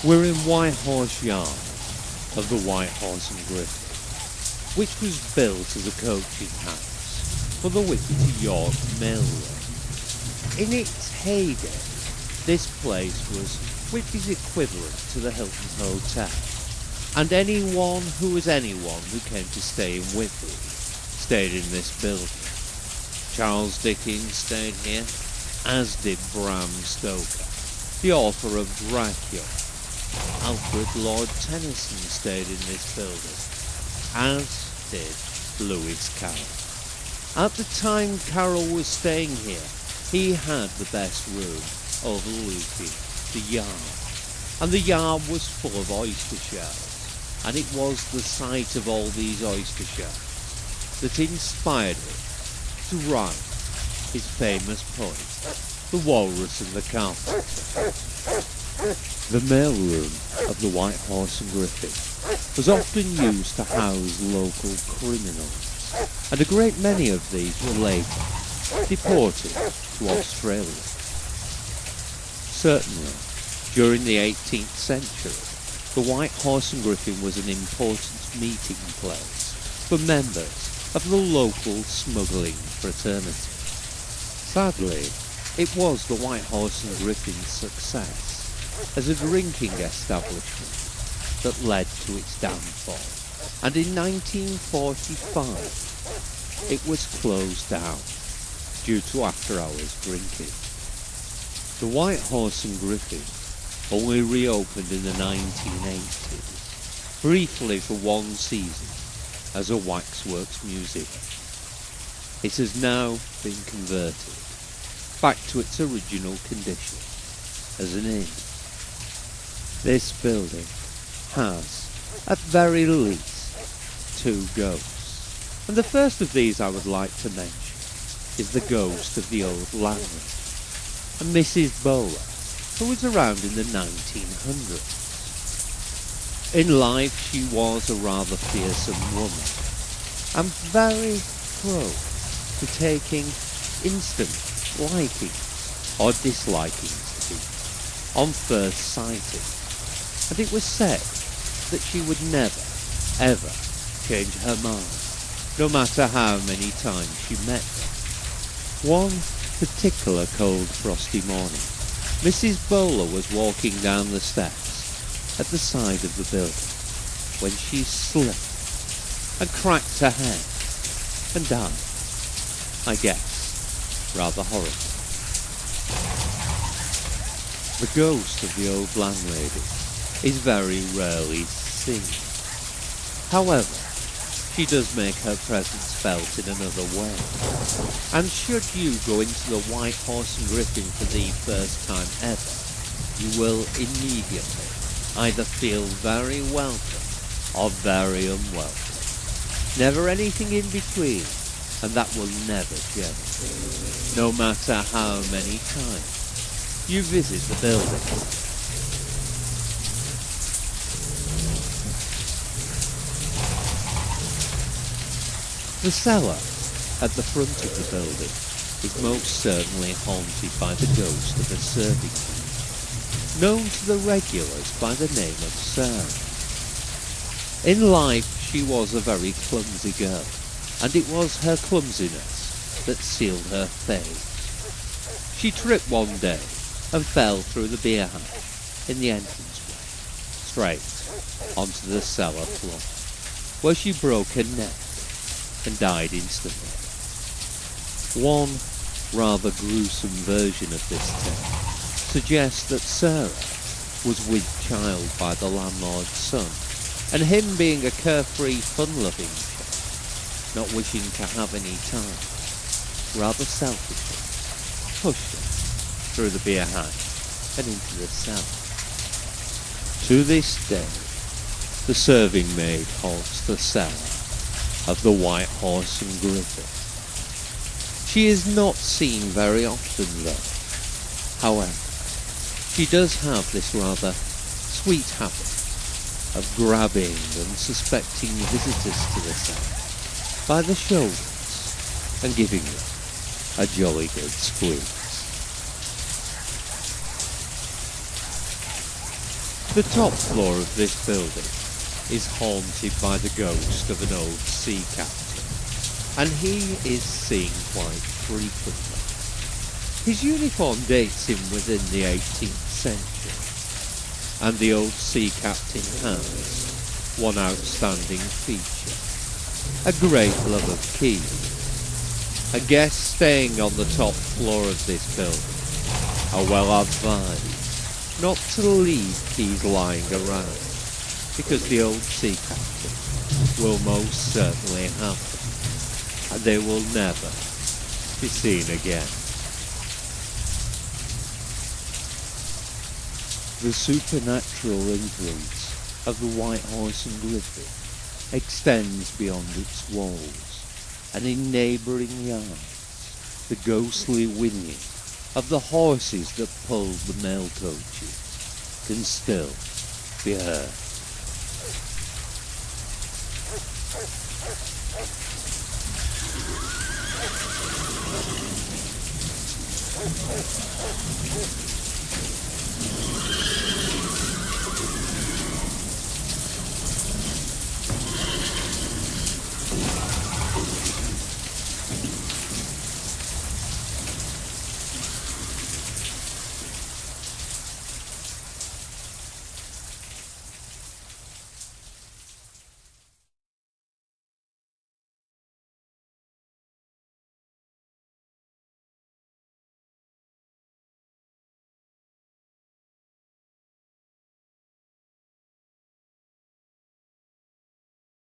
We're in White Horse Yard of the White Horse and Griffin, which was built as a coaching house for the Whitby to York Railway. In its heyday, this place was Whitby's equivalent to the Hilton Hotel, and anyone who came to stay in Whitby stayed in this building. Charles Dickens stayed here, as did Bram Stoker, the author of Dracula. Alfred Lord Tennyson stayed in this building, as did Lewis Carroll. At the time Carroll was staying here, he had the best room overlooking the yard, and the yard was full of oyster shells, and it was the sight of all these oyster shells that inspired him to write his famous poem, The Walrus and the Carpenter. The mailroom of the White Horse and Griffin was often used to house local criminals, and a great many of these were later deported to Australia. Certainly, during the 18th century, the White Horse and Griffin was an important meeting place for members of the local smuggling fraternity. Sadly, it was the White Horse and Griffin's success as a drinking establishment that led to its downfall, and in 1945 it was closed down due to after-hours drinking. The White Horse and Griffin only reopened in the 1980s, briefly for one season as a waxworks museum. It has now been converted back to its original condition as an inn. This building has, at very least, two ghosts, and the first of these I would like to mention is the ghost of the old landlady, and Mrs. Bowler, who was around in the 1900s. In life she was a rather fearsome woman, and very prone to taking instant likings or dislikings to people on first sighting, and it was said that she would never, ever change her mind, no matter how many times she met them. One particular cold frosty morning, Mrs. Bowler was walking down the steps at the side of the building when she slipped and cracked her head and died. I guess rather horribly. The ghost of the old landlady is very rarely seen. However, she does make her presence felt in another way. And should you go into the White Horse and Griffin for the first time ever, you will immediately either feel very welcome or very unwelcome. Never anything in between, and that will never change, no matter how many times you visit the building. The cellar at the front of the building is most certainly haunted by the ghost of a serving maid, known to the regulars by the name of Sarah. In life she was a very clumsy girl, and it was her clumsiness that sealed her fate. She tripped one day and fell through the beer hatch in the entranceway, straight onto the cellar floor, where she broke her neck and died instantly. One rather gruesome version of this tale suggests that Sarah was with child by the landlord's son, and him being a carefree, fun-loving chap, not wishing to have any time, rather selfishly pushed her through the beer hatch and into the cellar. To this day, the serving maid haunts the cellar of the White Horse and Griffin. She is not seen very often though. However, she does have this rather sweet habit of grabbing and suspecting visitors to the cellar by the shoulders and giving them a jolly good squeeze. The top floor of this building is haunted by the ghost of an old sea captain, and he is seen quite frequently. His uniform dates him within the 18th century, and the old sea captain has one outstanding feature: a great love of keys. A guest staying on the top floor of this building are well advised not to leave keys lying around, because the old sea captain will most certainly have them, and they will never be seen again. The supernatural influence of the White Horse and Griffin extends beyond its walls, and in neighbouring yards the ghostly whinnying of the horses that pulled the mail coaches can still be heard.